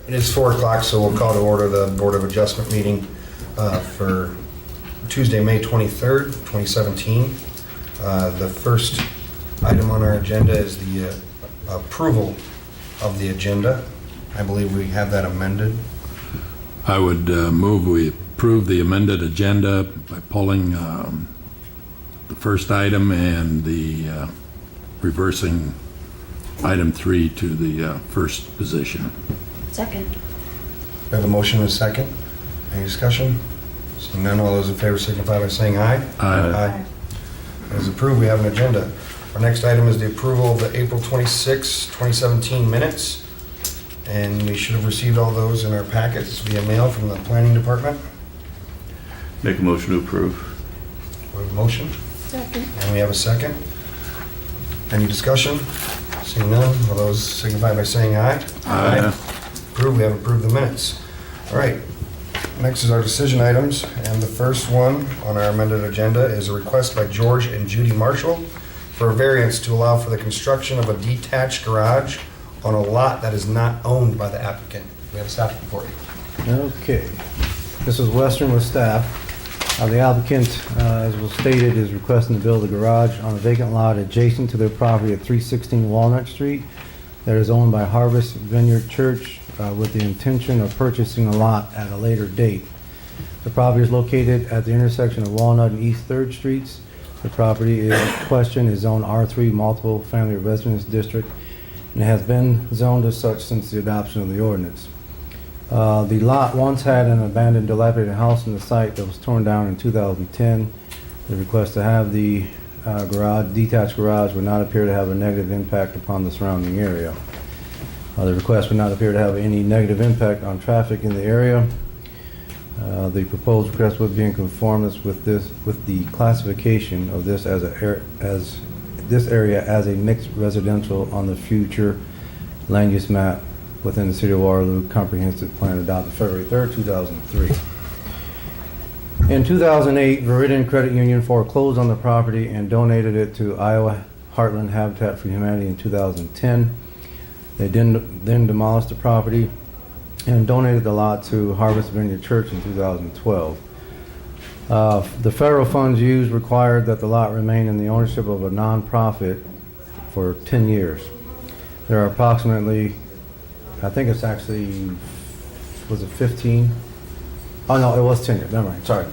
It is 4 o'clock, so we'll call to order the Board of Adjustment meeting for Tuesday, May 23rd, 2017. The first item on our agenda is the approval of the agenda. I believe we have that amended. I would move we approve the amended agenda by pulling the first item and the reversing item 3 to the first position. Second. We have a motion and a second. Any discussion? Seeing none, all those in favor signify by saying aye. Aye. That is approved. We have an agenda. Our next item is the approval of the April 26, 2017 minutes. And we should have received all those in our packets via mail from the planning department. Make a motion to approve. We have a motion Second. and we have a second. Any discussion? Seeing none, all those signify by saying aye. Aye. Approved. We have approved the minutes. All right. Next is our decision items, and the first one on our amended agenda is a request by George and Judy Marshall for a variance to allow for the construction of a detached garage on a lot that is not owned by the applicant. We have a staff report. Okay, this is Western with staff. The applicant, as was stated, is requesting to build a garage on a vacant lot adjacent to their property at 316 Walnut Street that is owned by Harvest Vineyard Church with the intention of purchasing a lot at a later date. The property is located at the intersection of Walnut and East 3rd Streets. The property in question is zoned R3 Multiple Family Residence District and has been zoned as such since the adoption of the ordinance. The lot once had an abandoned dilapidated house on the site that was torn down in 2010. The request to have the detached garage would not appear to have a negative impact upon the surrounding area. The request would not appear to have any negative impact on traffic in the area. The proposed request would be in conformance with the classification of this this area as a mixed residential on the future land use map within the City of Waterloo Comprehensive Plan adopted February 3rd, 2003. In 2008, Viridian Credit Union foreclosed on the property and donated it to Iowa Heartland Habitat for Humanity in 2010. They then demolished the property and donated the lot to Harvest Vineyard Church in 2012. The federal funds used required that the lot remain in the ownership of a nonprofit for 10 years. There are approximately, I think it's actually, was it 15? Oh no, it was 10 years, never mind, sorry.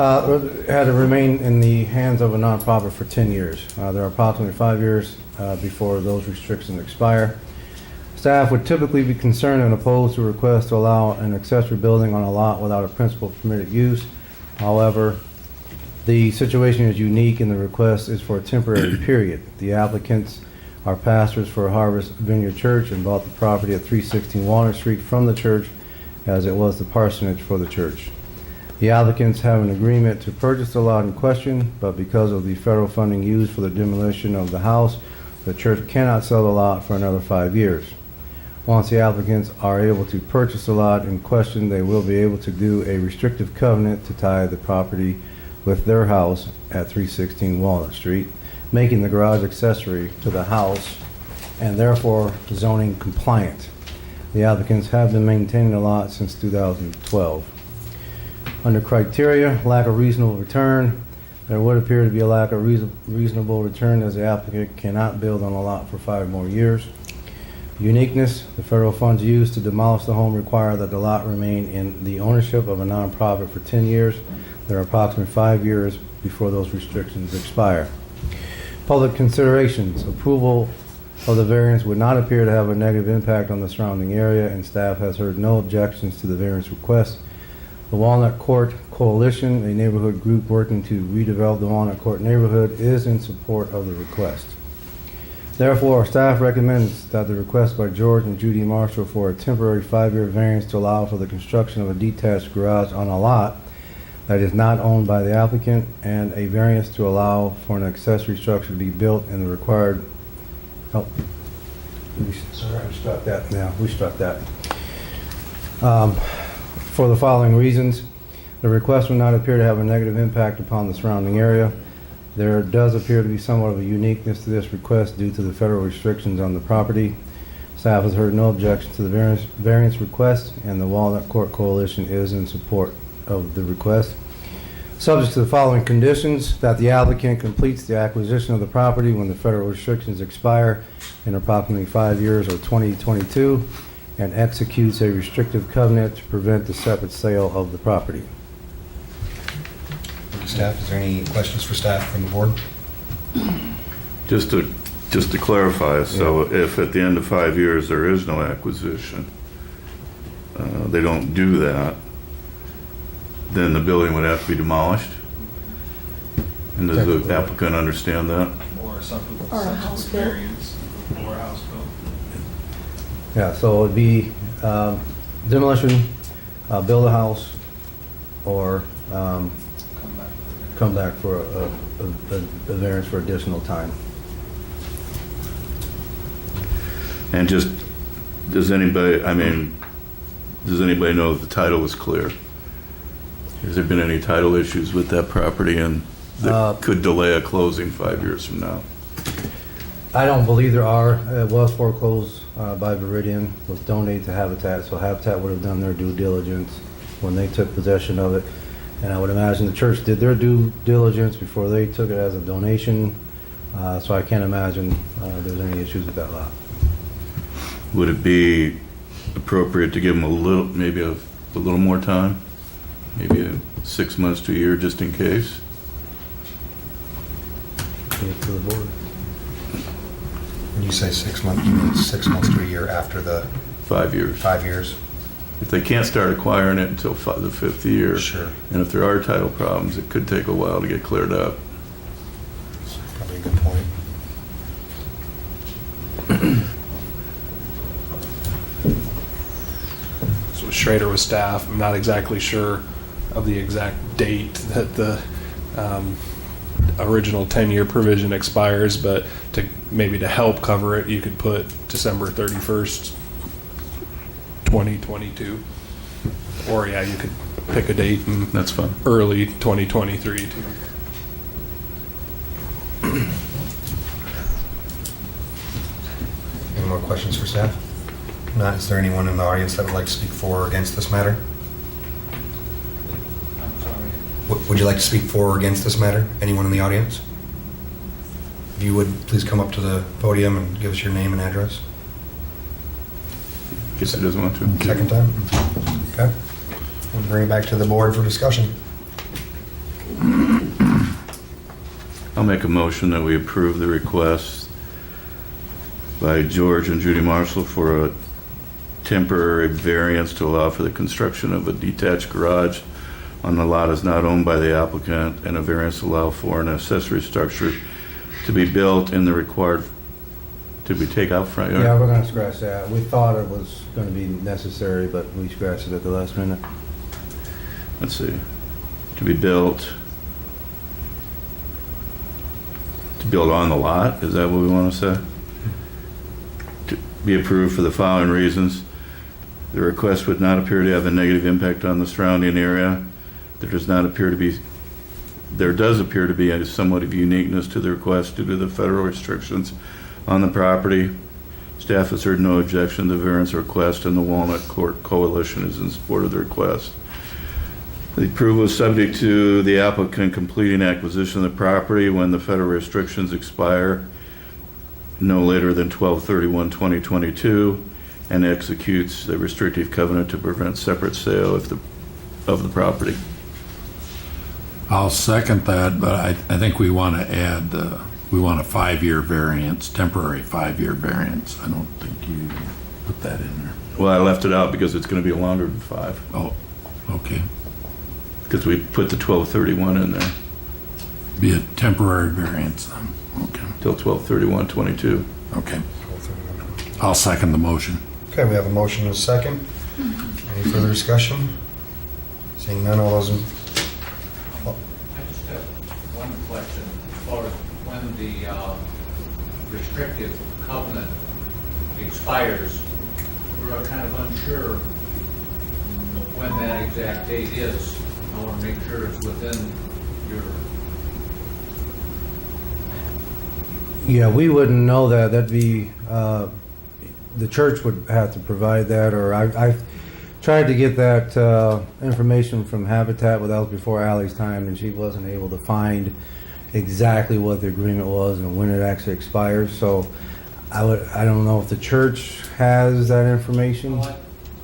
It had to remain in the hands of a nonprofit for 10 years. There are approximately 5 years before those restrictions expire. Staff would typically be concerned and opposed to a request to allow an accessory building on a lot without a principal permitted use. However, the situation is unique and the request is for a temporary period. The applicants are pastors for Harvest Vineyard Church and bought the property at 316 Walnut Street from the church as it was the parsonage for the church. The applicants have an agreement to purchase the lot in question, but because of the federal funding used for the demolition of the house, the church cannot sell the lot for another 5 years. Once the applicants are able to purchase the lot in question, they will be able to do a restrictive covenant to tie the property with their house at 316 Walnut Street, making the garage accessory to the house and therefore zoning compliant. The applicants have been maintaining the lot since 2012. Under criteria, lack of reasonable return, there would appear to be a lack of reasonable return as the applicant cannot build on a lot for 5 more years. Uniqueness, the federal funds used to demolish the home require that the lot remain in the ownership of a nonprofit for 10 years. There are approximately 5 years before those restrictions expire. Public considerations, approval of the variance would not appear to have a negative impact on the surrounding area, and staff has heard no objections to the variance request. The Walnut Court Coalition, a neighborhood group working to redevelop the Walnut Court neighborhood, is in support of the request. Therefore, staff recommends that the request by George and Judy Marshall for a temporary 5-year variance to allow for the construction of a detached garage on a lot that is not owned by the applicant and a variance to allow for an accessory structure to be built in the required, we struck that now, we struck that. For the following reasons, the request would not appear to have a negative impact upon the surrounding area. There does appear to be somewhat of a uniqueness to this request due to the federal restrictions on the property. Staff has heard no objection to the variance request, and the Walnut Court Coalition is in support of the request. Subject to the following conditions: that the applicant completes the acquisition of the property when the federal restrictions expire in approximately 5 years or 2022, and executes a restrictive covenant to prevent the separate sale of the property. Thank you, staff. Is there any questions for staff from the board? Just to clarify, so if at the end of 5 years there is no acquisition, they don't do that, then the building would have to be demolished? And does the applicant understand that? Or something. Or a house built. Variance, or a house built. Yeah, so it'd be demolition, build a house, or come back for a variance for additional time. And just, does anybody know if the title is clear? Has there been any title issues with that property and that could delay a closing 5 years from now? I don't believe there are. It was foreclosed by Viridian, was donated to Habitat, so Habitat would have done their due diligence when they took possession of it. And I would imagine the church did their due diligence before they took it as a donation, so I can't imagine there's any issues with that lot. Would it be appropriate to give them maybe a little more time? Maybe 6 months to a year, just in case? Up to the board. When you say 6 months, you mean 6 months to a year after the 5 years. 5 years? If they can't start acquiring it until the 5th year, Sure. and if there are title problems, it could take a while to get cleared up. That's probably a good point. So Schrader with staff, I'm not exactly sure of the exact date that the original 10-year provision expires, but maybe to help cover it, you could put December 31st, 2022. Or yeah, you could pick a date in That's fine. early 2023 too. Any more questions for staff? If not, is there anyone in the audience that would like to speak for or against this matter? Would you like to speak for or against this matter? Anyone in the audience? If you would, please come up to the podium and give us your name and address. Guess he doesn't want to. Second time? Okay. We'll bring it back to the board for discussion. I'll make a motion that we approve the request by George and Judy Marshall for a temporary variance to allow for the construction of a detached garage on the lot is not owned by the applicant, and a variance to allow for an accessory structure to be built in the required, did we take out front yard? Yeah, we're gonna scratch that. We thought it was gonna be necessary, but we scratched it at the last minute. Let's see, to be built, to build on the lot, is that what we want to say? To be approved for the following reasons. The request would not appear to have a negative impact on the surrounding area. There does appear to be a somewhat of uniqueness to the request due to the federal restrictions on the property. Staff has heard no objection to the variance request, and the Walnut Court Coalition is in support of the request. The approval is subject to the applicant completing acquisition of the property when the federal restrictions expire no later than 12/31/2022, and executes the restrictive covenant to prevent separate sale of the property. I'll second that, but I think we want to add, we want a 5-year variance, temporary 5-year variance. I don't think you put that in there. Well, I left it out because it's going to be longer than 5, Oh, okay. because we put the 12/31 in there, Be a temporary variance then. Okay, till 12/31/22. okay. I'll second the motion. Okay, we have a motion and a second. Any further discussion? Seeing none, all those in... I just have one question. As far as when the restrictive covenant expires, we're kind of unsure when that exact date is. I want to make sure it's within your... Yeah, we wouldn't know that. That'd be the church would have to provide that, or I've tried to get that information from Habitat, but that was before Ally's time, and she wasn't able to find exactly what the agreement was and when it actually expires. So I don't know if the church has that information. Well,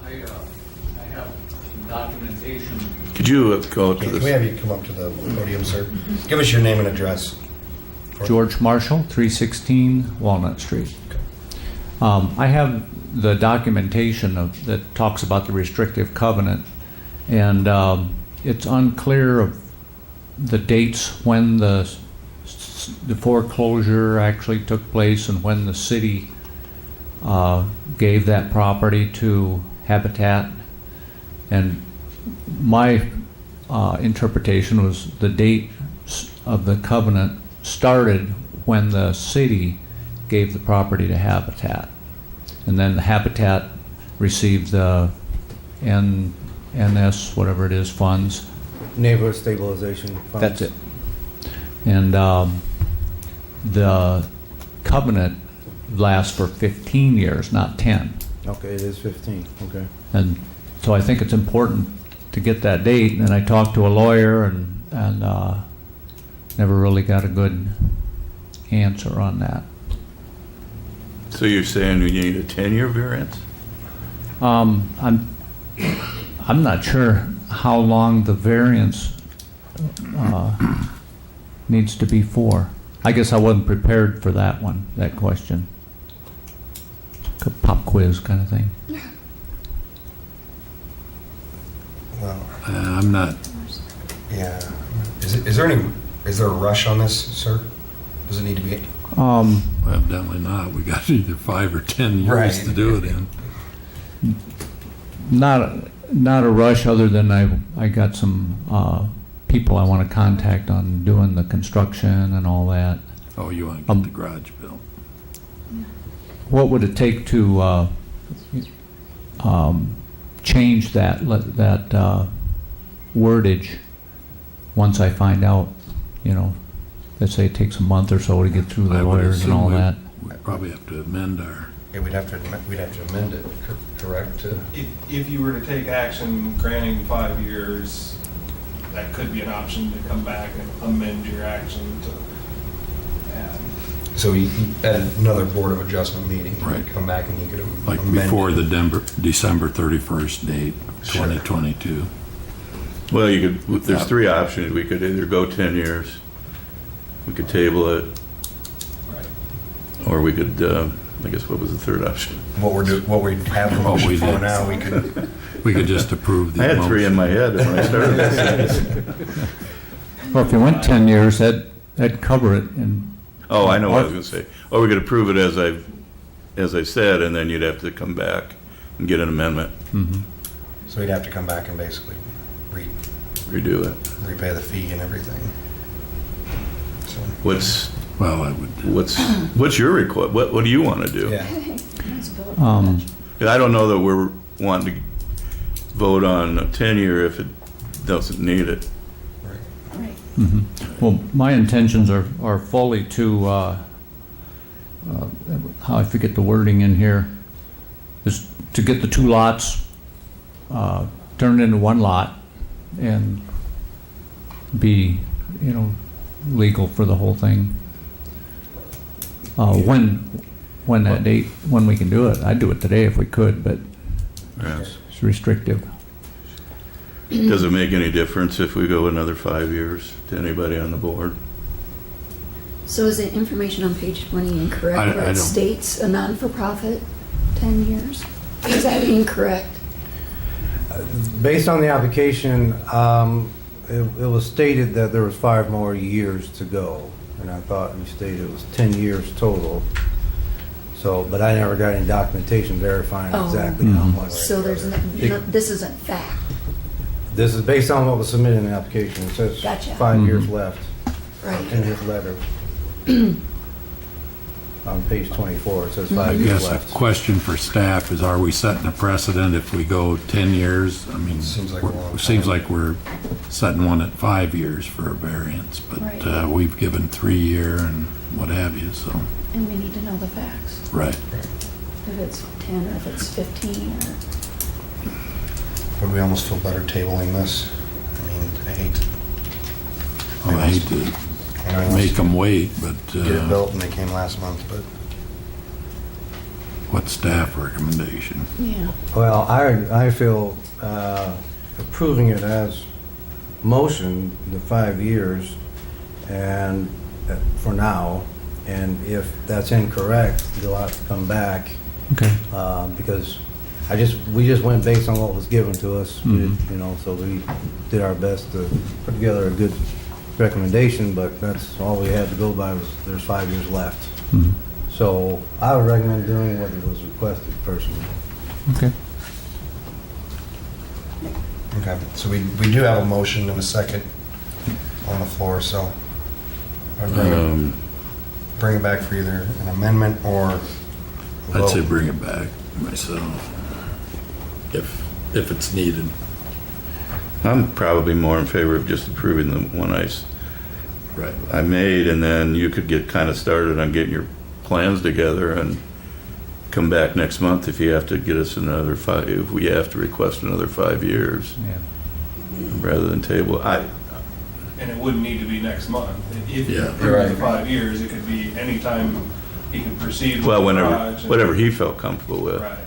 I have some documentation. Could you go to Can we have this? you come up to the podium, sir? Give us your name and address. George Marshall, 316 Walnut Street. I have the documentation that talks about the restrictive covenant, and it's unclear of the dates when the foreclosure actually took place and when the city gave that property to Habitat. And my interpretation was the date of the covenant started when the city gave the property to Habitat. And then the Habitat received the NS, whatever it is, funds. Neighborhood stabilization funds. That's it. And the covenant lasts for 15 years, not 10. Okay, it is 15, okay. And so I think it's important to get that date. And I talked to a lawyer and never really got a good answer on that. So you're saying you need a 10-year variance? I'm not sure how long the variance needs to be for. I guess I wasn't prepared for that one, that question. Pop quiz kind of thing. Well, I'm not, yeah. Is there a rush on this, sir? Does it need to be? well, definitely not. We got either 5 or 10 years Right. to do it in. Not a rush, other than I got some people I want to contact on doing the construction and all that. Oh, you want to get the garage built? What would it take to change that wordage once I find out, let's say it takes a month or so to get through the I would lawyers and all assume that? we'd probably have to amend our, Yeah, we'd have to amend it, correct? If you were to take action granting 5 years, that could be an option to come back and amend your action to add. So at another Board of Adjustment meeting, Right. he'd come back and he could like amend before it. the December 31st date, Sure. 2022. Well, there's 3 options. We could either go 10 years, we could table it, Right. or we could, I guess, what was the third option? What we have the What we motion for did. now, we could, We could just approve the I had 3 in motion. my head when I started this. Well, if you went 10 years, that'd cover it. And Oh, I know what I was going to say. Or we could approve it as I said, and then you'd have to come back and get an amendment, so he'd have to come back and basically redo it. repay the fee and everything. So, Well, I would, What's your request? What do you want to do? yeah, I don't know that we're wanting to vote on a 10-year if it doesn't need it. Well, my intentions are fully to, how I forget the wording in here, is to get the 2 lots turned into 1 lot and be, legal for the whole thing. When that date, when we can do it, I'd do it today if we could, but Yes. it's restrictive. Does it make any difference if we go another 5 years to anybody on the board? So is the information on page 20 incorrect, I where it don't- states a non-for-profit 10 years? Is that incorrect? Based on the application, it was stated that there was 5 more years to go, and I thought you stated it was 10 years total. So, but I never got any documentation verifying Oh. exactly how much. So there's this isn't fact. This is based on what was submitted in the application. It says Gotcha. 5 years left Right. in his letter. On page 24, it says 5 I years guess a left. question for staff is, are we setting a precedent if we go 10 years? I mean, Seems like a long it seems time. like we're setting one at 5 years for a variance, but Right. we've given 3-year and what have you, so, And we need to know the facts. right. if it's 10 or if it's 15 or, Would we almost feel better tabling this? I mean, I hate to Oh, I hate to I know he make wants them wait, but to get it built and they came last month, but what staff recommendation? yeah. Well, I feel approving it as motion, the 5 years, and for now, and if that's incorrect, you'll have to come back, Okay. because we just went based on what was given to us, Mhm. you know, so we did our best to put together a good recommendation, but that's all we had to go by was there's 5 years left. Mhm. So I would recommend doing what was requested personally. Okay. okay. So we do have a motion and a second on the floor, so I'd bring it back for either an amendment or a I'd say vote. bring it back myself, if it's needed. I'm probably more in favor of just approving the one Right. I made, and then you could get kind of started on getting your plans together and come back next month if you have to get us another 5, if we have to request another 5 years, Yeah. rather than table. And it wouldn't need to be next month. If you Yeah. approve the 5 years, it could be anytime he can proceed with the Well, garage. and- whatever he felt comfortable with. Right.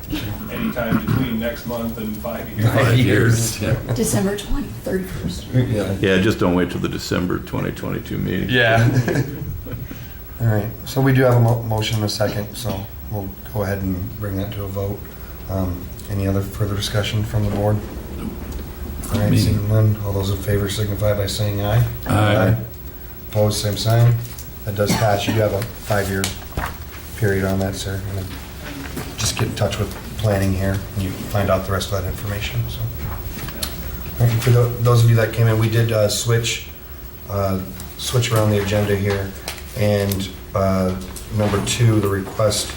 Anytime between next month and 5 years. 5 years. Yeah. December 31st. Yeah, just don't wait till the December 2022 meeting. Yeah. All right, so we do have a motion and a second, so we'll go ahead and bring that to a vote. Any other further discussion from the board? All right, Me. seeing none, all those in favor signify by saying aye. Aye. Opposed, same sign. That does pass. You do have a 5-year period on that, sir. And then just get in touch with planning here, and you can find out the rest of that information, so. All right, for those of you that came in, we did switch around the agenda here, and number 2, the request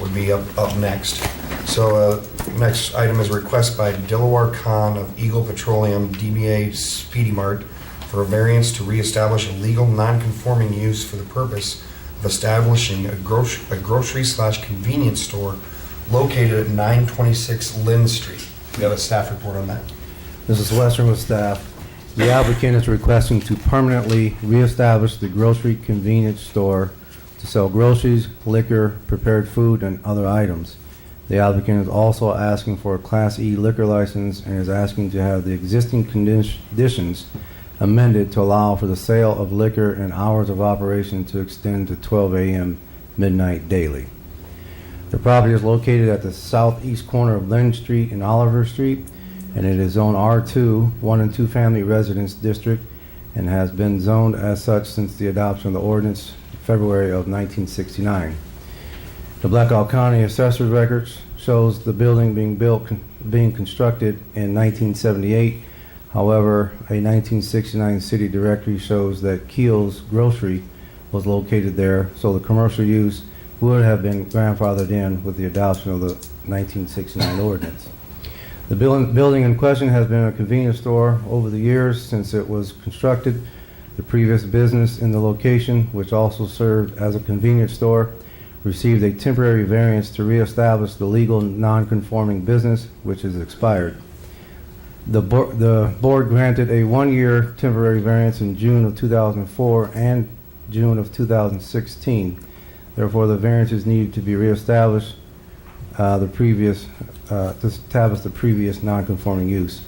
would be up next. So next item is a request by Dilawar Khan of Eagle Petroleum DBA Speedy Mart for a variance to reestablish a legal non-conforming use for the purpose of establishing a grocery/convenience store located at 926 Lynn Street. We have a staff report on that. This is Western with staff. The applicant is requesting to permanently reestablish the grocery convenience store to sell groceries, liquor, prepared food, and other items. The applicant is also asking for a Class E liquor license and is asking to have the existing conditions amended to allow for the sale of liquor and hours of operation to extend to 12 a.m. midnight daily. The property is located at the southeast corner of Lynn Street and Oliver Street, and it is zone R2, 1 and 2 family residence district, and has been zoned as such since the adoption of the ordinance February of 1969. The Blackhawk County Assessor's Records shows the building being constructed in 1978. However, a 1969 city directory shows that Keel's Grocery was located there, so the commercial use would have been grandfathered in with the adoption of the 1969 ordinance. The building in question has been a convenience store over the years since it was constructed. The previous business in the location, which also served as a convenience store, received a temporary variance to reestablish the legal non-conforming business, which is expired. The board granted a 1-year temporary variance in June of 2004 and June of 2016. Therefore, the variances needed to be reestablished to establish the previous non-conforming use.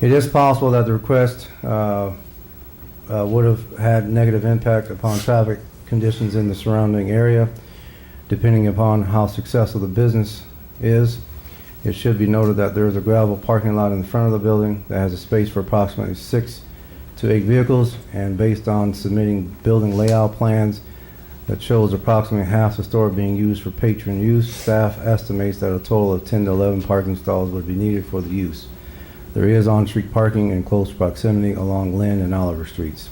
It is possible that the request would have had negative impact upon traffic conditions in the surrounding area, depending upon how successful the business is. It should be noted that there is a gravel parking lot in the front of the building that has a space for approximately 6 to 8 vehicles, and based on submitting building layout plans that shows approximately half the store being used for patron use, staff estimates that a total of 10 to 11 parking stalls would be needed for the use. There is on-street parking in close proximity along Lynn and Oliver Streets.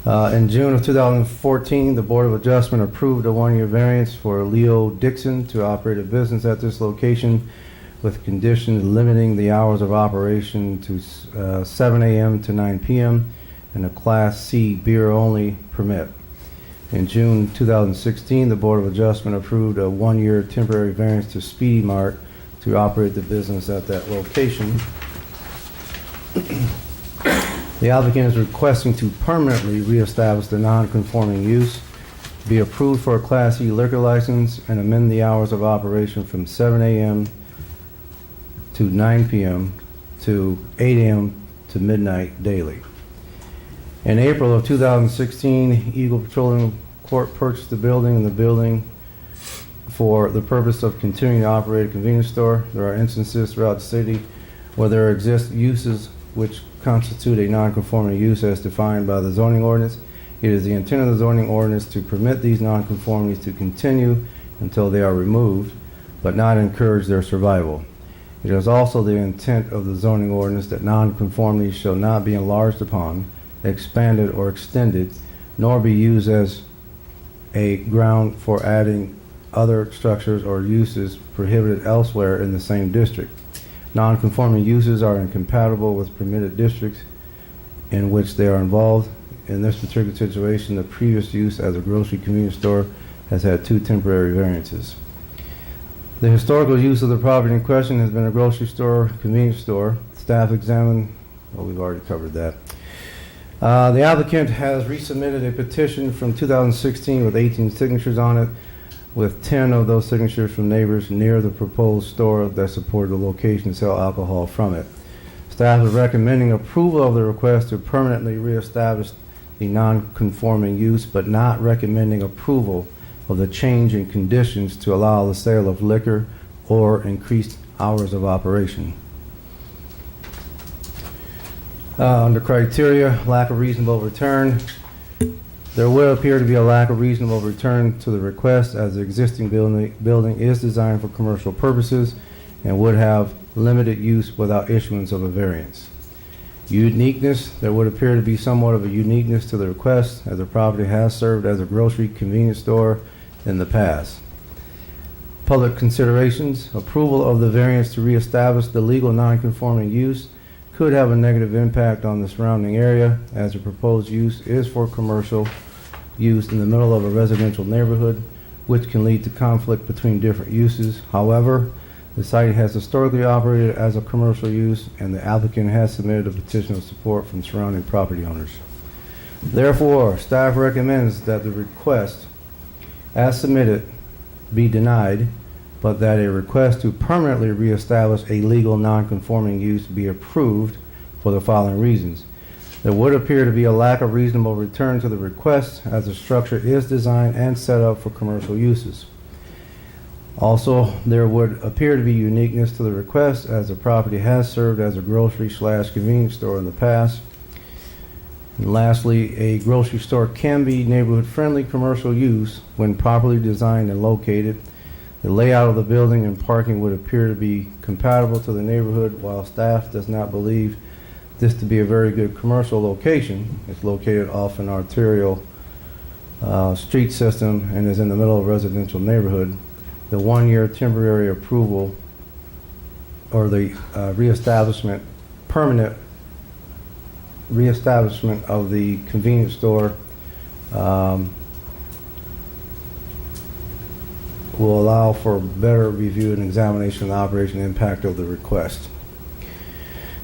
In June of 2014, the Board of Adjustment approved a 1-year variance for Leo Dixon to operate a business at this location with conditions limiting the hours of operation to 7 a.m. to 9 p.m. and a Class C beer-only permit. In June 2016, the Board of Adjustment approved a one-year temporary variance to Speedy Mart to operate the business at that location. The applicant is requesting to permanently reestablish the non-conforming use, be approved for a Class E liquor license, and amend the hours of operation from 7 a.m. to 9 p.m. to 8 a.m. to midnight daily. In April of 2016, Eagle Petroleum Corp. Purchased the building, and the building for the purpose of continuing to operate a convenience store. There are instances throughout the city where there exist uses which constitute a non-conforming use as defined by the zoning ordinance. It is the intent of the zoning ordinance to permit these non-conformities to continue until they are removed, but not encourage their survival. It is also the intent of the zoning ordinance that non-conformities shall not be enlarged upon, expanded, or extended, nor be used as a ground for adding other structures or uses prohibited elsewhere in the same district. Non-conforming uses are incompatible with permitted districts in which they are involved. In this particular situation, the previous use as a grocery convenience store has had 2 temporary variances. The historical use of the property in question has been a grocery store, convenience store. Staff examined, well, we've already covered that. The applicant has resubmitted a petition from 2016 with 18 signatures on it, with 10 of those signatures from neighbors near the proposed store that support the location to sell alcohol from it. Staff is recommending approval of the request to permanently reestablish the non-conforming use, but not recommending approval of the change in conditions to allow the sale of liquor or increased hours of operation. Under criteria, lack of reasonable return. There will appear to be a lack of reasonable return to the request, as the existing building is designed for commercial purposes and would have limited use without issuance of a variance. Uniqueness, there would appear to be somewhat of a uniqueness to the request, as the property has served as a grocery convenience store in the past. Public considerations, approval of the variance to reestablish the legal non-conforming use could have a negative impact on the surrounding area, as the proposed use is for commercial use in the middle of a residential neighborhood, which can lead to conflict between different uses. However, the site has historically operated as a commercial use, and the applicant has submitted a petition of support from surrounding property owners. Therefore, staff recommends that the request, as submitted, be denied, but that a request to permanently reestablish a legal non-conforming use be approved for the following reasons. There would appear to be a lack of reasonable return to the request, as the structure is designed and set up for commercial uses. Also, there would appear to be uniqueness to the request, as the property has served as a grocery/convenience store in the past. And lastly, a grocery store can be neighborhood-friendly commercial use when properly designed and located. The layout of the building and parking would appear to be compatible to the neighborhood. While staff does not believe this to be a very good commercial location, it's located off an arterial street system and is in the middle of a residential neighborhood. The one-year temporary approval, or the permanent reestablishment of the convenience store will allow for better review and examination of the operation and impact of the request.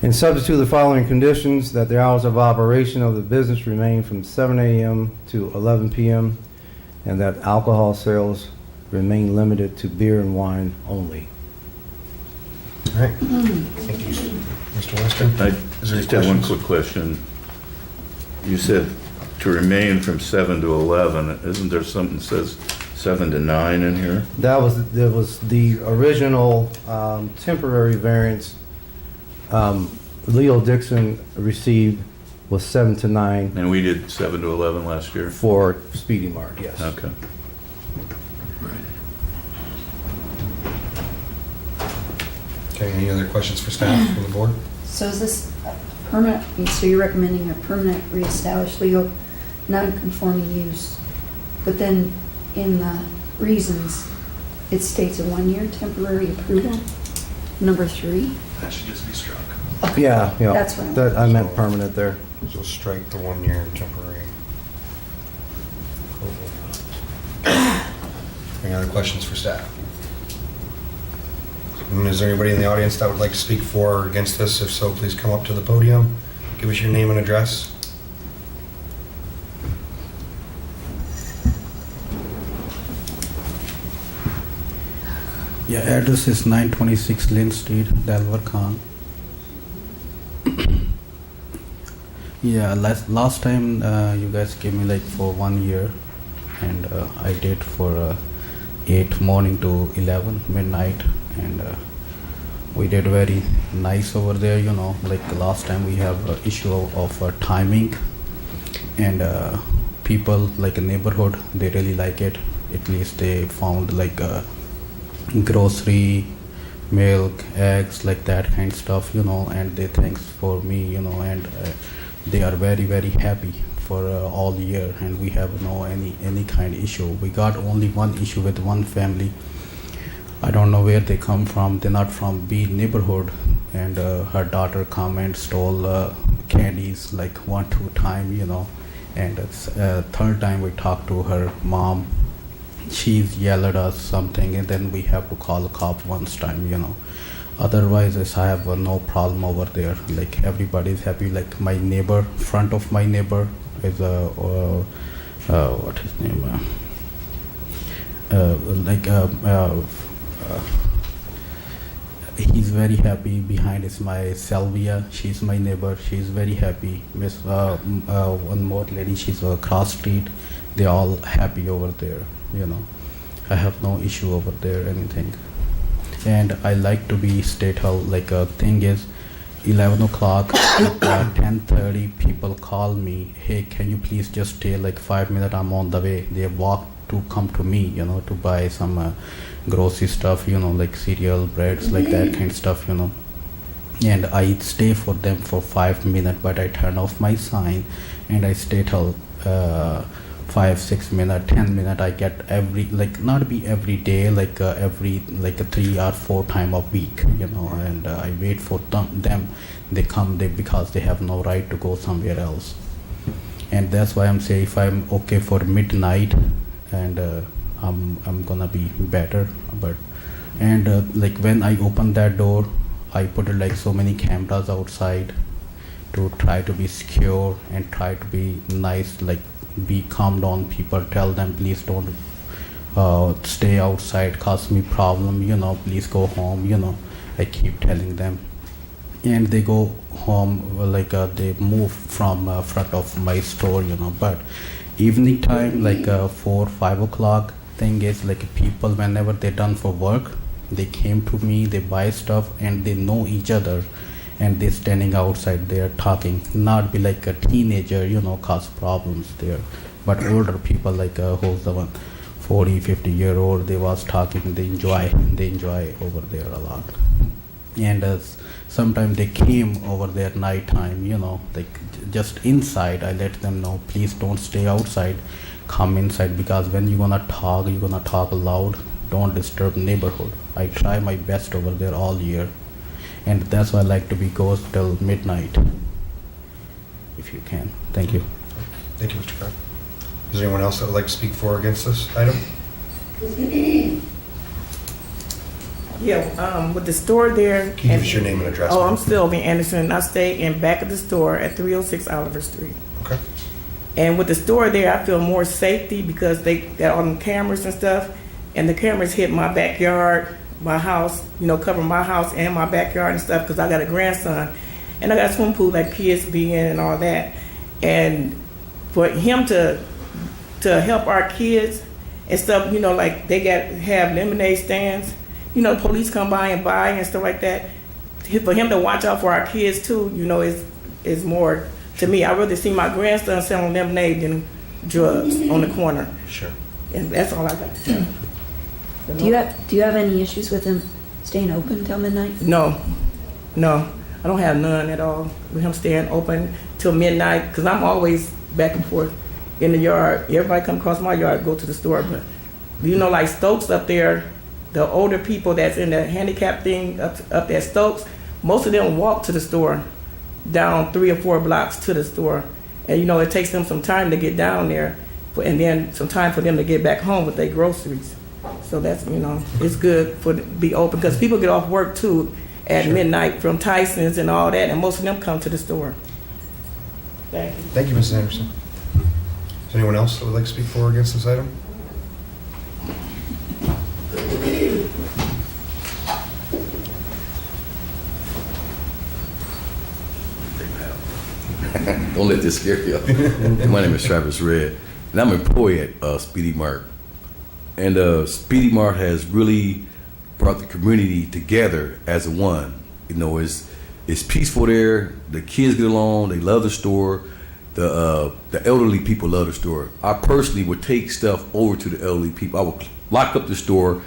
And subject to the following conditions, that the hours of operation of the business remain from 7 a.m. to 11 p.m. and that alcohol sales remain limited to beer and wine only. All right. Thank you, Mr. Western. I Is there any just have one questions? quick question. You said to remain from 7 to 11. Isn't there something that says 7 to 9 in here? That was the original temporary variance Leo Dixon received was 7 to 9 And we did 7 to 11 last year? for Speedy Mart, yes. Okay. Okay, any other questions for staff from the board? So is this permanent, so you're recommending a permanent reestablished legal non-conforming use, but then in the reasons, it states a one-year temporary approval, number 3? That should just be struck. Yeah, yeah. That's what I'm- That, I meant permanent there. So strike the 1-year temporary approval. Any other questions for staff? And is there anybody in the audience that would like to speak for or against this? If so, please come up to the podium. Give us your name and address. Yeah, address is 926 Lynn Street, Delaware Khan. Yeah, last time you guys gave me like for 1 year, and I did for 8 morning to 11 midnight, and we did very nice over there. You know, like last time we have issue of timing, and people like a neighborhood, they really like it. At least they found like grocery, milk, eggs, like that kind of stuff, you know, and they thanks for me, you know, and they are very, very happy for all year, and we have no any kind of issue. We got only one issue with one family. I don't know where they come from. They're not from B neighborhood, and her daughter come and stole candies like 1-2 time, you know, and third time we talked to her mom. She's yelled at us something, and then we have to call a cop once time, you know. Otherwise, I have no problem over there. Like everybody's happy. Like my neighbor, front of my neighbor is what his name? He's very happy. Behind is my Sylvia. She's my neighbor. She's very happy. Miss one more lady. She's across street. They all happy over there. You know, I have no issue over there, anything. And I like to be state health. Like thing is, 11 o'clock, 10:30, people call me, hey, can you please just stay like 5 minutes? I'm on the way. They walk to come to me, you know, to buy some grocery stuff, you know, like cereal, breads, like that kind of stuff, you know. And I stay for them for 5 minutes, but I turn off my sign and I stay till 5-6 minutes, 10 minutes. I get every, like not be every day, like every like 3 or 4 times a week, you know. And I wait for them. They come because they have no right to go somewhere else. And that's why I'm saying if I'm okay for midnight, and I'm gonna be better. But and like when I open that door, I put like so many cameras outside to try to be secure and try to be nice, like be calm down people, tell them please don't stay outside, cause me problem, you know, please go home, you know. I keep telling them, and they go home, like they move from front of my store, you know. But evening time, like 4-5 o'clock, thing is like people, whenever they're done for work, they came to me, they buy stuff, and they know each other, and they're standing outside, they're talking. Not be like a teenager, you know, cause problems there, but older people, like who's the one 40-50-year-old, they was talking, they enjoy over there a lot. And sometimes they came over there nighttime, you know, like just inside. I let them know, please don't stay outside, come inside, because when you're gonna talk loud, don't disturb neighborhood. I try my best over there all year, and that's why I like to be ghost till midnight, if you can. Thank you. Thank you, Mr. Crab. Is there anyone else that would like to speak for or against this item? Yeah, with the store there. Can you give us your name and address? Oh, I'm please? Sylvia Anderson, and I stay in back of the store at 306 Oliver Street. Okay. And with the store there, I feel more safety because they got all them cameras and stuff, and the cameras hit my backyard, my house, you know, cover my house and my backyard and stuff, because I got a grandson, and I got a swimming pool like kids be in and all that. And for him to help our kids and stuff, you know, like they have lemonade stands, you know, police come by and stuff like that. For him to watch out for our kids too, you know, is more to me. I rather see my grandson selling lemonade than drugs on the corner. Sure. And that's all I got to say. Do you have any issues with him staying open till midnight? No, I don't have none at all with him staying open till midnight, because I'm always back and forth in the yard. Everybody come across my yard, go to the store. But you know, like Stokes up there, the older people that's in the handicap thing up at Stokes, most of them walk to the store, down 3 or 4 blocks to the store. And you know, it takes them some time to get down there, and then some time for them to get back home with their groceries. So that's, it's good for it to be open, because people get off work too at midnight from Tyson's and all that, and most of them come to the store. Thank you. Thank you, Mrs. Anderson. Is anyone else that would like to speak for or against this item? Don't let this scare you. My name is Travis Red, and I'm an employee at Speedy Mart. And Speedy Mart has really brought the community together as a one. It's peaceful there. The kids get along. They love the store. The elderly people love the store. I personally would take stuff over to the elderly people. I would lock up the store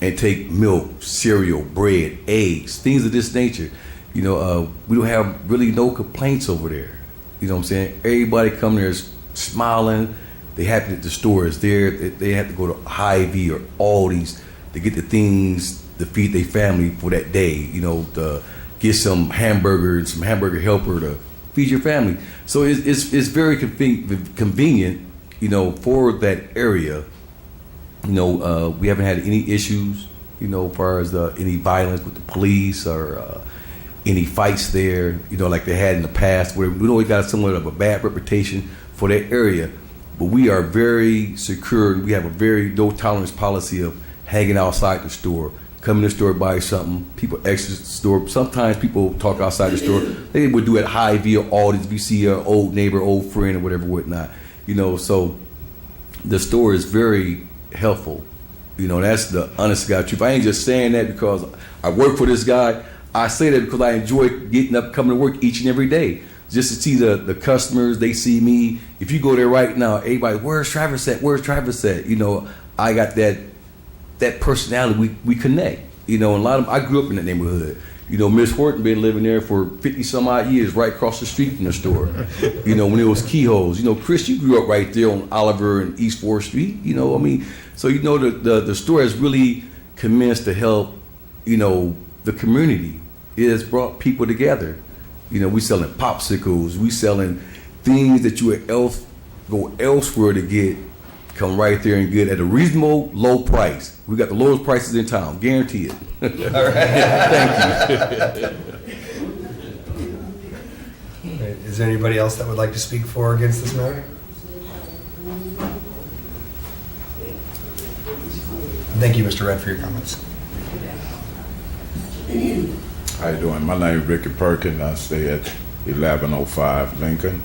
and take milk, cereal, bread, eggs, things of this nature. We don't have really no complaints over there. You know what I'm saying? Everybody come there is smiling. They happy that the store is there. They have to go to Hy-Vee or Aldi's to get the things to feed their family for that day. To get some hamburger and some hamburger helper to feed your family. So it's very convenient, for that area. We haven't had any issues, as far as any violence with the police or any fights there, like they had in the past, where we know we got somewhat of a bad reputation for that area. But we are very secure. We have a very no tolerance policy of hanging outside the store, coming to the store, buy something. People exit the store. Sometimes people talk outside the store. They would do at Hy-Vee or Aldi's if you see an old neighbor, old friend, or whatever, whatnot. So the store is very helpful. That's the honest to God truth. I ain't just saying that because I work for this guy. I say that because I enjoy getting up, coming to work each and every day. Just to see the customers, they see me. If you go there right now, everybody, where's Travis at? Where's Travis at? I got that personality. We connect. And a lot of I grew up in that neighborhood. Miss Horton been living there for 50 some odd years, right across the street from the store. When it was keyholes. Chris, you grew up right there on Oliver and East 4th Street. So the store has really commenced to help. The community. It has brought people together. We selling popsicles. We selling things that you would go elsewhere to get. Come right there and get at a reasonable low price. We got the lowest prices in town, guarantee it. All right. Thank you. Is there anybody else that would like to speak for or against this matter? Thank you, Mr. Red, for your comments. How you doing? My name is Ricky Perkins. I stay at 1105 Lincoln.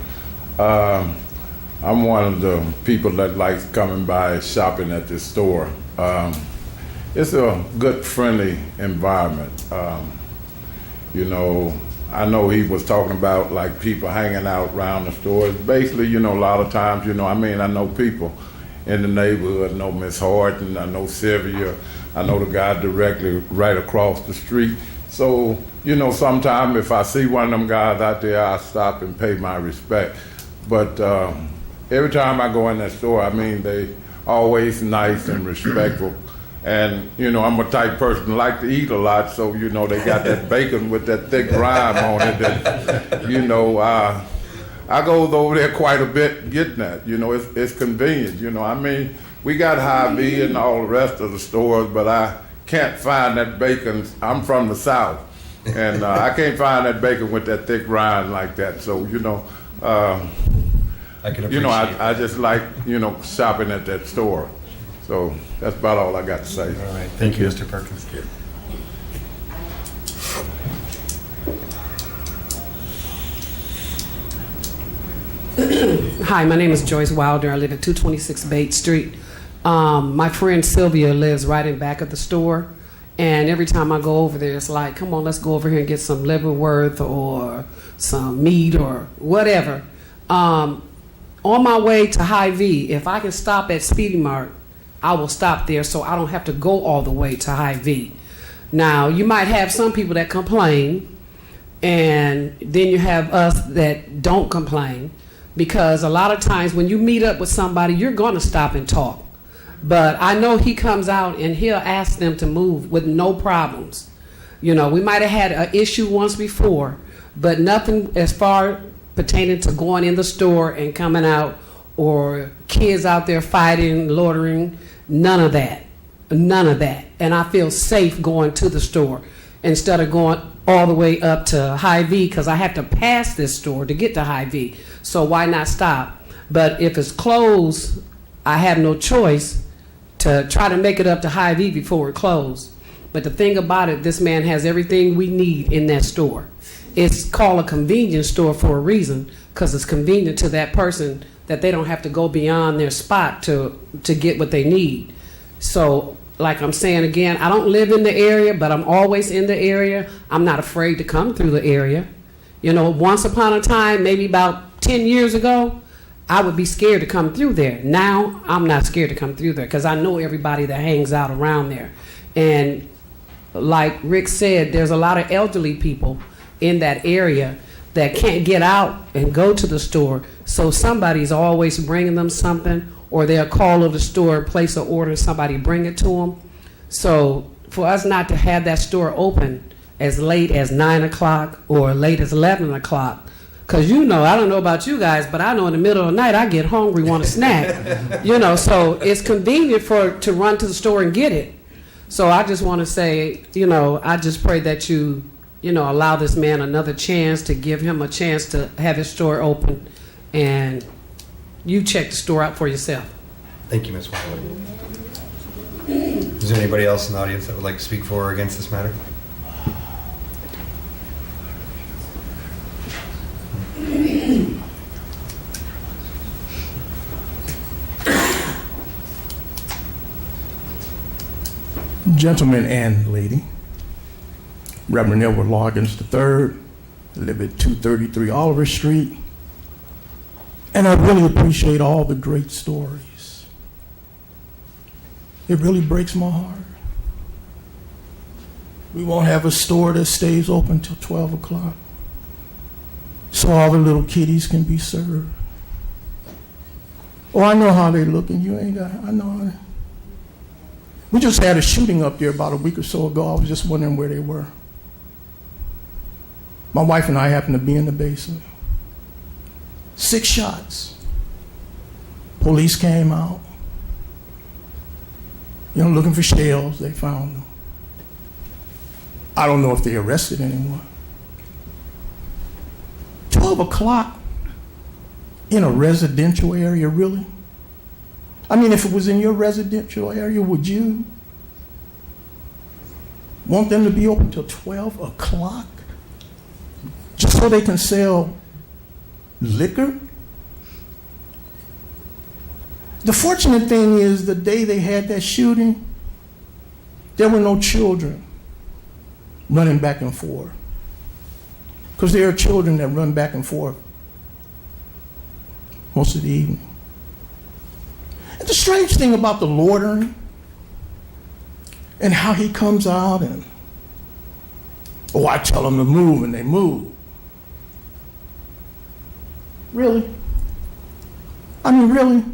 I'm one of the people that likes coming by shopping at this store. It's a good, friendly environment. I know he was talking about like people hanging out around the store. Basically, a lot of times, I know people in the neighborhood. I know Miss Horton, I know Sylvia, I know the guy directly right across the street. So, sometimes if I see one of them guys out there, I stop and pay my respect. But every time I go in that store, they always nice and respectful. And, I'm a type person that like to eat a lot, so, they got that bacon with that thick rind on it that, I go over there quite a bit getting that. It's convenient, we got Hy-Vee and all the rest of the stores, but I can't find that bacon. I'm from the South, and I can't find that bacon with that thick rind like that. So, I can appreciate I just like, shopping at that store. So that's about all I got to say. All right. Thank you, Mr. Perkins. Hi, my name is Joyce Wilder. I live at 226 Bate Street. My friend Sylvia lives right in back of the store, and every time I go over there, it's like, come on, let's go over here and get some liverwurst or some meat or whatever. On my way to Hy-Vee, if I can stop at Speedy Mart, I will stop there so I don't have to go all the way to Hy-Vee. Now, you might have some people that complain, and then you have us that don't complain, because a lot of times when you meet up with somebody, you're going to stop and talk. But I know he comes out and he'll ask them to move with no problems. We might have had an issue once before, but nothing as far pertaining to going in the store and coming out, or kids out there fighting, loitering, none of that. none of that. And I feel safe going to the store instead of going all the way up to Hy-Vee, because I have to pass this store to get to Hy-Vee. So why not stop? But if it's closed, I have no choice to try to make it up to Hy-Vee before it closed. But the thing about it, this man has everything we need in that store. It's called a convenience store for a reason, because it's convenient to that person that they don't have to go beyond their spot to get what they need. So, like I'm saying again, I don't live in the area, but I'm always in the area. I'm not afraid to come through the area. You know, once upon a time, maybe about 10 years ago, I would be scared to come through there. Now, I'm not scared to come through there because I know everybody that hangs out around there. And like Rick said, there's a lot of elderly people in that area that can't get out and go to the store. So somebody's always bringing them something, or they'll call over the store, place an order, and somebody bring it to them. So for us not to have that store open as late as 9 o'clock or late as 11 o'clock, because you know, I don't know about you guys, but I know in the middle of the night I get hungry, want a snack. You know, so it's convenient to run to the store and get it. So I just want to say, you know, I just pray that you know, allow this man another chance, to give him a chance to have his store open, and you check the store out for yourself. Thank you, Ms. Wiley. Is there anybody else in the audience that would like to speak for or against this matter? Gentleman and lady, Reverend Edward Loggins III, I live at 233 Oliver Street, and I really appreciate all the great stories. It really breaks my heart. We won't have a store that stays open till 12 o'clock, so all the little kiddies can be served. Oh, I know how they look, and you ain't got, I know. We just had a shooting up there about a week or so ago. I was just wondering where they were. My wife and I happened to be in the basement. 6 shots. Police came out, you know, looking for shells. They found them. I don't know if they arrested anyone. 12 o'clock in a residential area, really? I mean, if it was in your residential area, would you want them to be open till 12 o'clock? Just so they can sell liquor? The fortunate thing is, the day they had that shooting, there were no children running back and forth. Because there are children that run back and forth most of the evening. And the strange thing about the loitering and how he comes out and, oh, I tell them to move and they move. Really? I mean, really?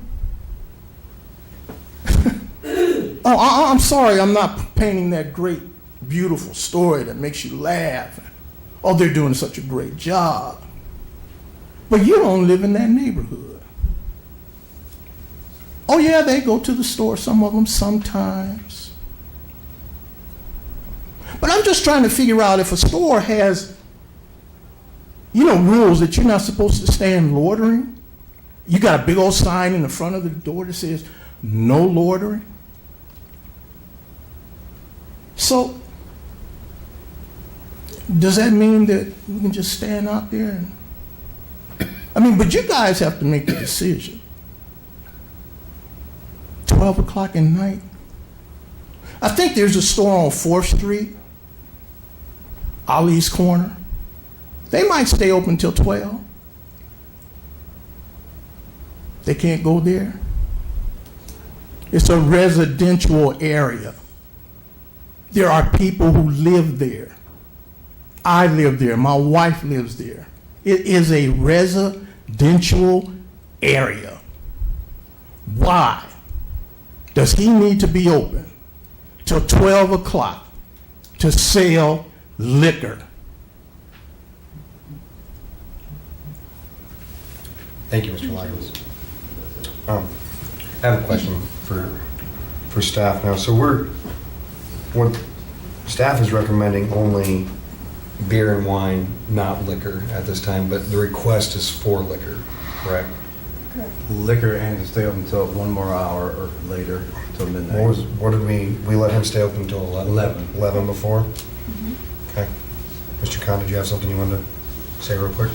Oh, I'm sorry, I'm not painting that great, beautiful story that makes you laugh. Oh, they're doing such a great job. But you don't live in that neighborhood. Oh yeah, they go to the store, some of them sometimes. But I'm just trying to figure out, if a store has, you know, rules that you're not supposed to stand loitering. You got a big old sign in the front of the door that says, no loitering. So, does that mean that we can just stand out there? I mean, but you guys have to make the decision. 12 o'clock at night. I think there's a store on 4th Street, Ali's Corner. They might stay open till 12. They can't go there. It's a residential area. There are people who live there. I live there. My wife lives there. It is a residential area. Why does he need to be open till 12 o'clock to sell liquor? Thank you, Mr. Lyons. I have a question for for staff now. So what staff is recommending only beer and wine, not liquor at this time, but the request is for liquor, correct? Liquor and to stay up until 1 more hour or later, till midnight. What did we let him stay open until 11? 11. 11 before? Okay. Mr. Khan, did you have something you wanted to say real quick?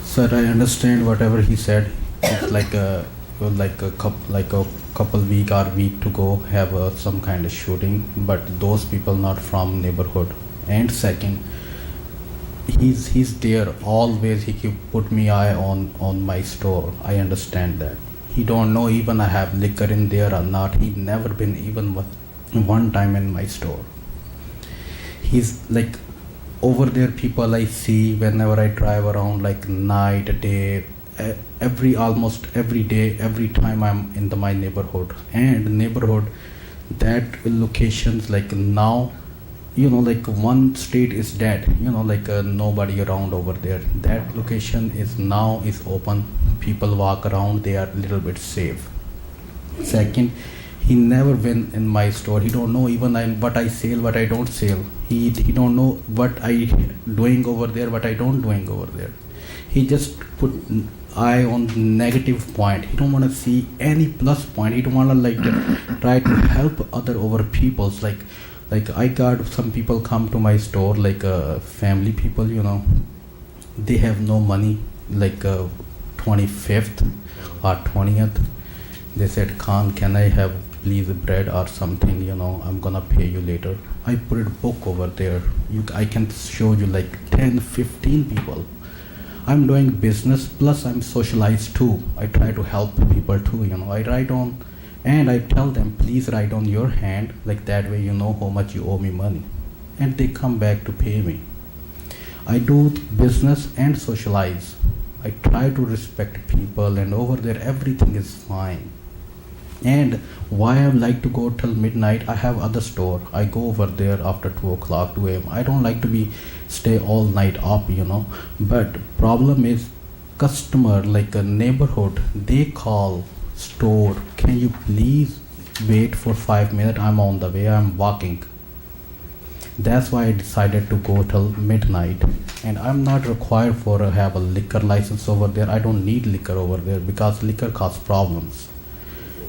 Sir, I understand whatever he said. It's like a couple week or week to go have some kind of shooting, but those people not from neighborhood. And second, he's there always. He keep put me eye on my store. I understand that. He don't know even I have liquor in there or not. He never been even one time in my store. He's like over there. People I see whenever I drive around, like night, day, almost every day, every time I'm in my neighborhood. And neighborhood, that locations like now, like one street is dead, like nobody around over there. That location is now is open. People walk around, they are a little bit safe. Second, he never been in my store. He don't know even what I sell, what I don't sell. He don't know what I doing over there, what I don't doing over there. He just put eye on negative point. He don't want to see any plus point. He don't want to try to help other over people's like I got some people come to my store like family people, they have no money, like 25th or 20th. They said, Khan, can I have please bread or something, I'm gonna pay you later. I put it book over there. I can show you like 10, 15 people. I'm doing business, plus I'm socialized too. I try to help people too, I write on, and I tell them, please write on your hand, like that way you know how much you owe me money. And they come back to pay me. I do business and socialize. I try to respect people, and over there everything is fine. And why I like to go till midnight, I have other store. I go over there after 2 o'clock, 2 a.m. I don't like to stay all night up, But problem is, customer, like a neighborhood, they call store, can you please wait for 5 minutes? I'm on the way, I'm walking. That's why I decided to go till midnight. And I'm not required for have a liquor license over there. I don't need liquor over there because liquor causes problems.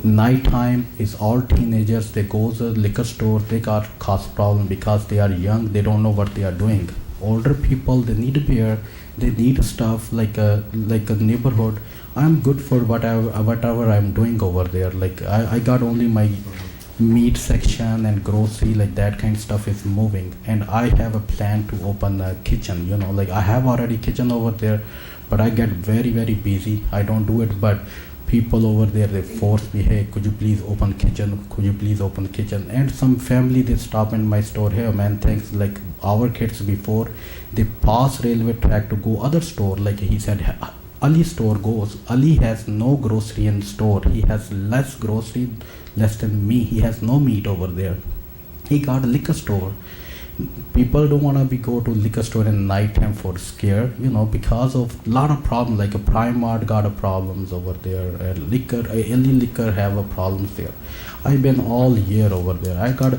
Nighttime is all teenagers. They go to the liquor store. They got cause problem because they are young. They don't know what they are doing. Older people, they need beer. They need stuff like a neighborhood. I'm good for whatever I'm doing over there. Like I got only my meat section and grocery, like that kind of stuff is moving. And I have a plan to open a kitchen. Like I have already kitchen over there, but I get very very busy. I don't do it, but people over there, they force me, hey, could you please open kitchen? Could you please open kitchen? And some family, they stop in my store, hey man, thanks. Like our kids before, they pass railway track to go other store. Like he said, Ali store goes. Ali has no grocery in store. He has less grocery, less than me. He has no meat over there. He got a liquor store. People don't want to go to liquor store in night time for scare, because of lot of problems. Like a Primark got a problems over there. Any liquor have a problems there. I've been all year over there. I got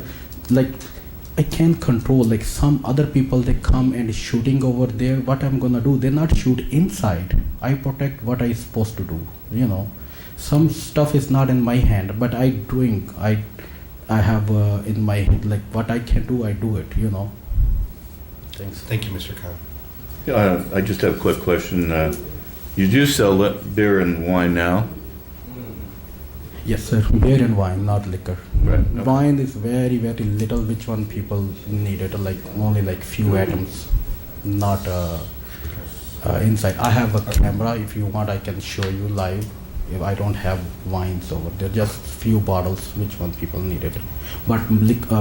I can't control. Like some other people, they come and shooting over there. What I'm gonna do? They not shoot inside. I protect what I supposed to do. Some stuff is not in my hand, but I have in my head, like what I can do, I do it, Thanks. Thank you, Mr. Khan. Yeah, I just have a quick question. You do sell beer and wine now? Yes, sir. Beer and wine, not liquor. Right. Okay. Wine is very, very little. Which one people need it? Like only like few items, not inside. I have a camera. If you want, I can show you live. If I don't have wines over there, just few bottles. Which one people need it? But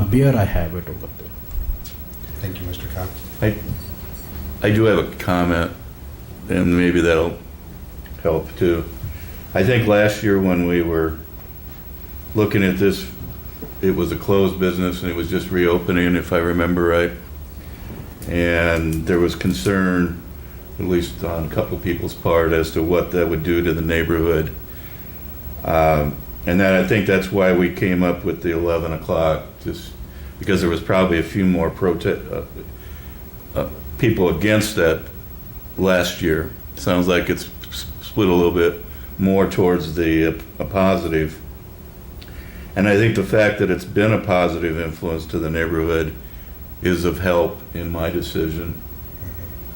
beer, I have it over there. Thank you, Mr. Khan. I do have a comment, and maybe that'll help too. I think last year when we were looking at this, it was a closed business and it was just reopening, if I remember right. And there was concern, at least on a couple people's part, as to what that would do to the neighborhood. And that, I think that's why we came up with the 11 o'clock, just because there was probably a few more people against that last year. Sounds like it's split a little bit more towards a positive. And I think the fact that it's been a positive influence to the neighborhood is of help in my decision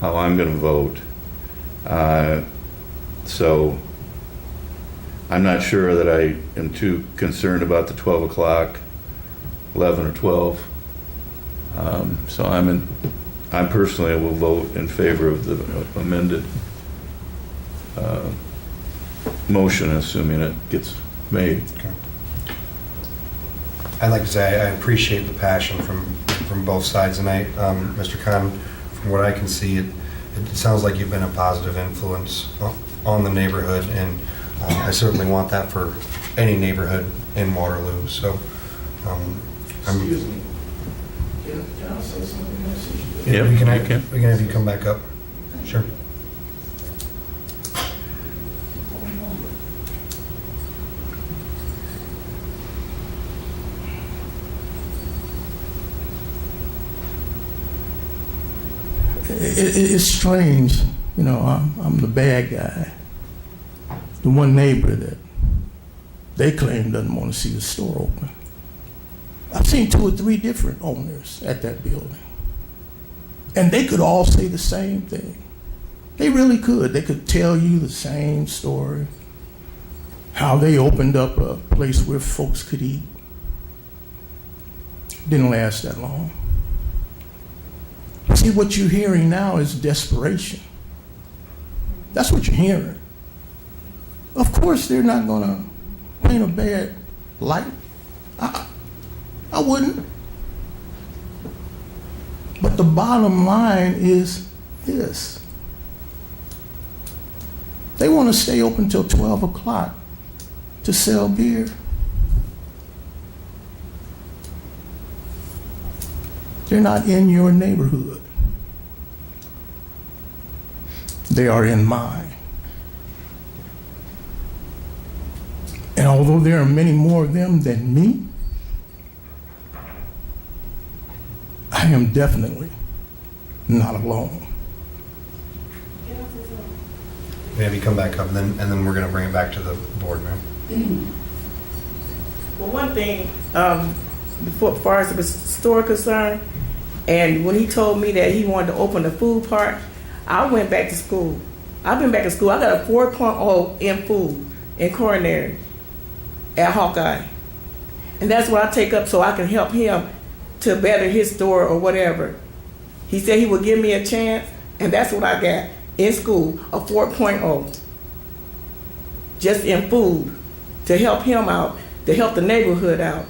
how I'm going to vote. So I'm not sure that I am too concerned about the 12 o'clock, 11 or 12. So I personally will vote in favor of the amended motion, assuming it gets made. Okay. I'd like to say I appreciate the passion from both sides tonight. Mr. Khan, from what I can see, it sounds like you've been a positive influence on the neighborhood, and I certainly want that for any neighborhood in Waterloo. So, Excuse me. Can I say something else? Yeah, we can you can. we can have you come back up. Sure. It's strange, you know, I'm the bad guy. The one neighbor that they claim doesn't want to see the store open. I've seen 2 or 3 different owners at that building. And they could all say the same thing. They really could. They could tell you the same story. How they opened up a place where folks could eat. Didn't last that long. See, what you're hearing now is desperation. That's what you're hearing. Of course, they're not going to paint a bad light. I wouldn't. But the bottom line is this. They want to stay open till 12 o'clock to sell beer. They're not in your neighborhood. They are in mine. And although there are many more of them than me, I am definitely not alone. Maybe you come back up, and then we're going to bring it back to the board, ma'am. Well, one thing, as far as the store concerned, and when he told me that he wanted to open the food part, I went back to school. I've been back to school. I got a 4.0 in food, in culinary, at Hawkeye. And that's what I take up so I can help him to better his store or whatever. He said he would give me a chance, and that's what I got in school, a 4.0. Just in food, to help him out, to help the neighborhood out,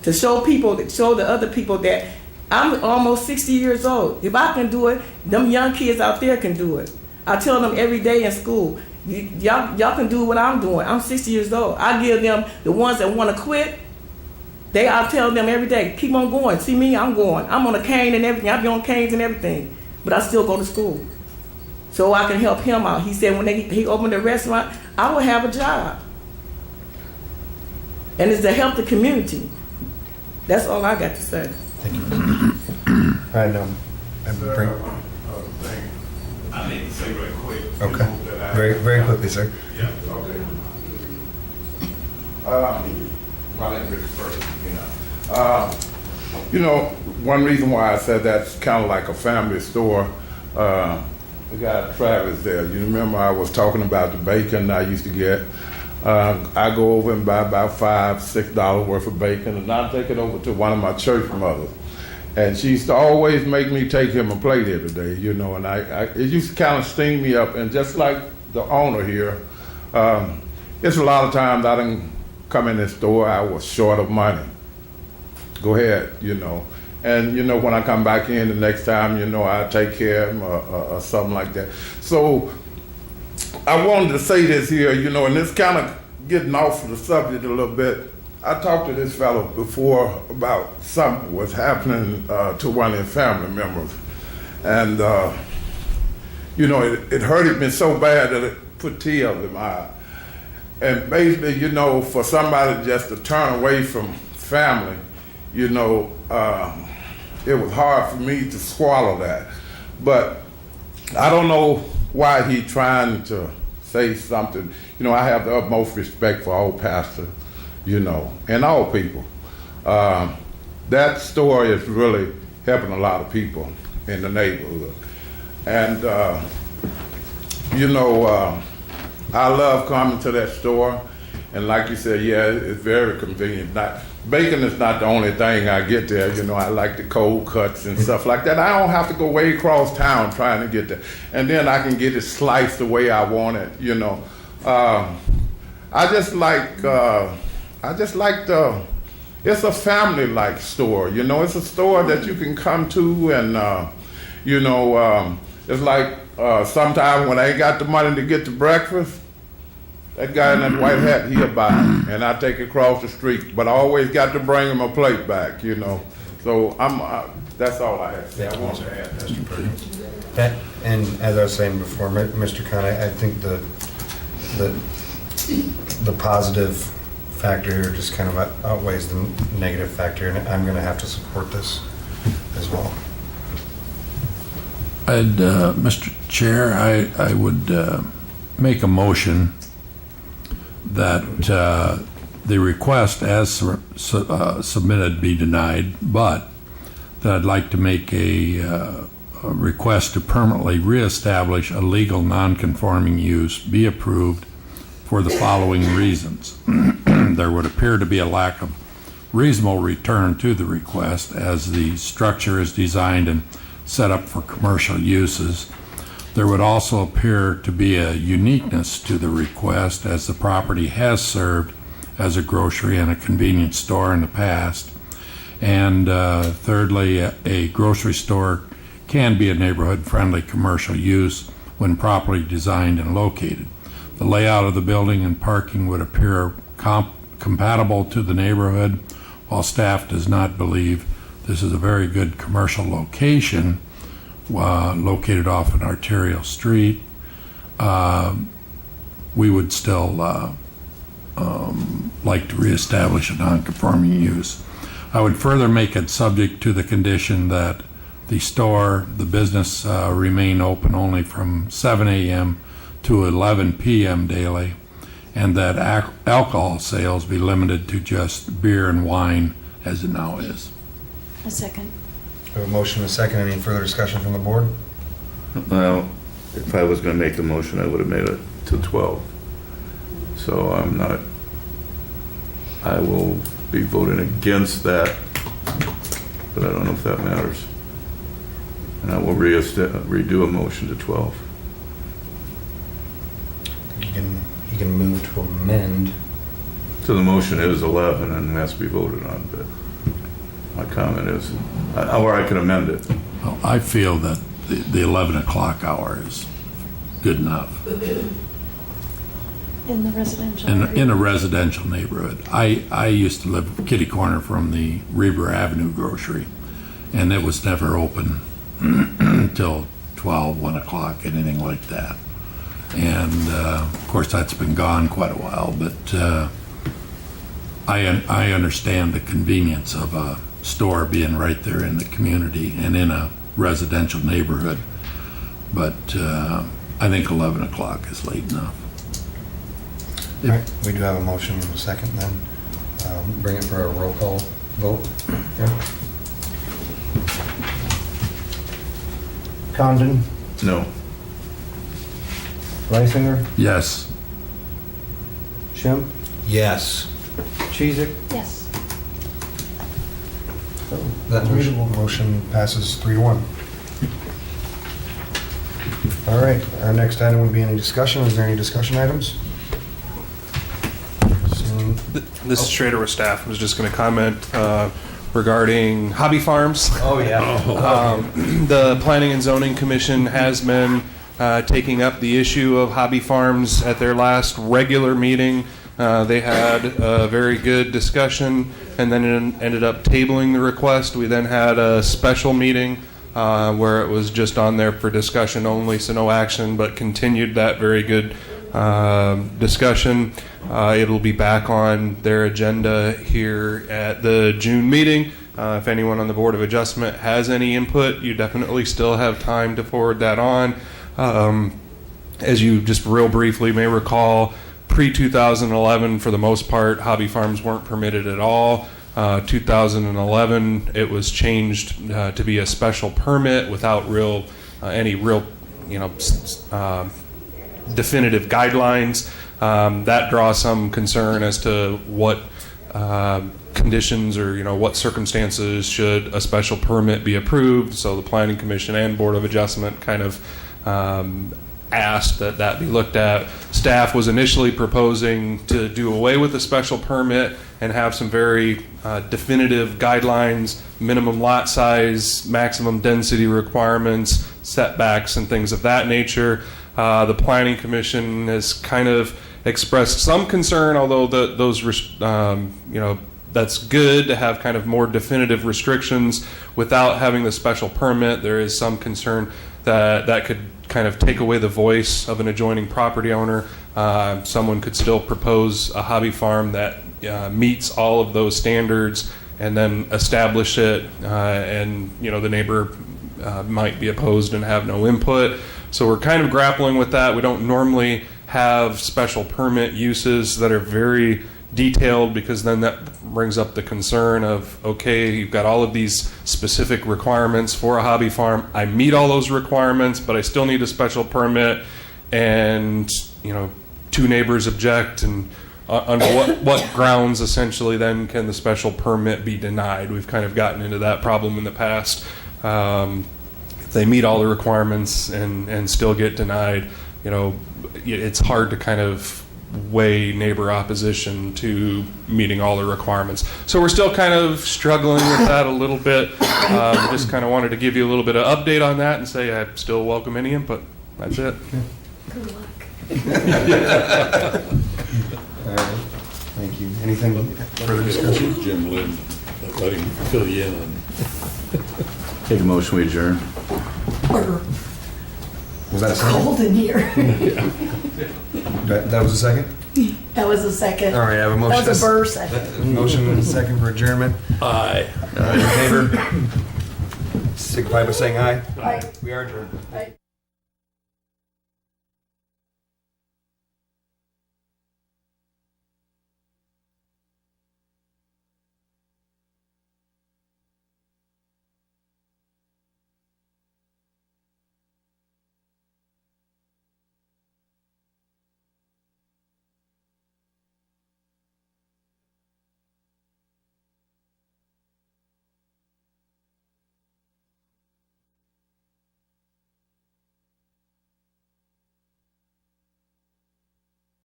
to show the other people that I'm almost 60 years old. If I can do it, them young kids out there can do it. I tell them every day in school, y'all can do what I'm doing. I'm 60 years old. I give them, the ones that want to quit, I tell them every day, keep on going. See me, I'm going. I'm on a cane and everything. I be on canes and everything. But I still go to school. So I can help him out. He said when he opened the restaurant, I will have a job. And it's to help the community. That's all I got to say. Thank you. I know. I need to say real quick. Okay. Very quickly, sir. Yeah, okay. My name is Rick First, you know, one reason why I said that's kind of like a family store, we got Travis there. You remember I was talking about the bacon I used to get. I go over and buy about $5, $6 worth of bacon, and I take it over to one of my church mothers. And she used to always make me take him a plate every day, you know, and it used to kind of sting me up. And just like the owner here, it's a lot of times I didn't come in this store, I was short of money. Go ahead, you know. And, you know, when I come back in the next time, you know, I take care of him or something like that. So I wanted to say this here, you know, and it's kind of getting off the subject a little bit. I talked to this fellow before about something was happening to one of his family members. And, you know, it hurted me so bad that it put tears in my eye. And basically, you know, for somebody just to turn away from family, you know, it was hard for me to swallow that. But I don't know why he trying to say something. You know, I have the utmost respect for all pastors, you know, and all people. That story is really helping a lot of people in the neighborhood. And, you know, I love coming to that store. And like you said, yeah, it's very convenient. Bacon is not the only thing I get there. You know, I like the cold cuts and stuff like that. I don't have to go way across town trying to get there. And then I can get it sliced the way I want it, you know. I just like it's a family-like store, you know. It's a store that you can come to and, you know, it's like sometimes when I ain't got the money to get to breakfast, that guy in that white hat, he'll buy it, and I take it across the street. But I always got to bring him a plate back, you know. So that's all I have to say. I want to add that. And as I was saying before, Mr. Khan, I think the positive factor here just kind of outweighs the negative factor, and I'm going to have to support this as well. Mr. Chair, I would make a motion that the request as submitted be denied, but that I'd like to make a request to permanently reestablish a legal non-conforming use be approved for the following reasons. There would appear to be a lack of reasonable return to the request as the structure is designed and set up for commercial uses. There would also appear to be a uniqueness to the request as the property has served as a grocery and a convenience store in the past. And thirdly, a grocery store can be a neighborhood-friendly commercial use when properly designed and located. The layout of the building and parking would appear compatible to the neighborhood, while staff does not believe this is a very good commercial location located off an arterial street. We would still like to reestablish a non-conforming use. I would further make it subject to the condition that the business remain open only from 7 a.m. to 11 p.m. daily, and that alcohol sales be limited to just beer and wine as it now is. A second. We have a motion and a second. Any further discussion from the board? Well, if I was going to make the motion, I would have made it to 12. So I will be voting against that, but I don't know if that matters. And I will redo a motion to 12. You can move to amend. So the motion is 11 and has to be voted on, but my comment is, or I can amend it. Well, I feel that the 11 o'clock hour is good enough. In the residential In a residential neighborhood. I used to live kitty corner from the Reber Avenue grocery, and it was never open until 12, 1 o'clock, anything like that. And of course that's been gone quite a while, but I understand the convenience of a store being right there in the community and in a residential neighborhood, but I think 11 o'clock is late enough. All right, we do have a motion and a second then. Bring it for a roll call vote. Yeah. Condon, No. Reisinger, Yes. Schimpf, Yes. Cheezick. Yes. That motion passes 3-1. All right, our next item would be any discussion. Is there any discussion items? This is Schrader with staff. I was just going to comment regarding hobby farms. Oh, yeah. The Planning and Zoning Commission has been taking up the issue of hobby farms at their last regular meeting. They had a very good discussion and then it ended up tabling the request. We then had a special meeting where it was just on there for discussion only, so no action, but continued that very good discussion. It'll be back on their agenda here at the June meeting. If anyone on the Board of Adjustment has any input, you definitely still have time to forward that on. As you just real briefly may recall, pre-2011, for the most part, hobby farms weren't permitted at all. 2011, it was changed to be a special permit without any real, definitive guidelines. That draws some concern as to what conditions or what circumstances should a special permit be approved. So the Planning Commission and Board of Adjustment kind of asked that be looked at. Staff was initially proposing to do away with the special permit and have some very definitive guidelines, minimum lot size, maximum density requirements, setbacks, and things of that nature. The Planning Commission has kind of expressed some concern, although that's good to have kind of more definitive restrictions without having the special permit. There is some concern that could kind of take away the voice of an adjoining property owner. Someone could still propose a hobby farm that meets all of those standards and then establish it, and the neighbor might be opposed and have no input. So we're kind of grappling with that. We don't normally have special permit uses that are very detailed, because then that brings up the concern of, okay, you've got all of these specific requirements for a hobby farm. I meet all those requirements, but I still need a special permit, and two neighbors object, and under what grounds essentially then can the special permit be denied? We've kind of gotten into that problem in the past. If they meet all the requirements and still get denied, it's hard to kind of weigh neighbor opposition to meeting all the requirements. So we're still kind of struggling with that a little bit. Just kind of wanted to give you a little bit of update on that and say I still welcome any input. That's it. Good luck. All right. Thank you. Anything further discussion? Jim Lynn, let him fill you in on. Take a motion, we adjourn. Was that a second? Cold in here. That was a second? That was a second. All right, I have a motion. That was a burr second. Motion and a second for adjournment. Aye. In favor? Signify by saying aye. Aye. We are adjourned. Aye.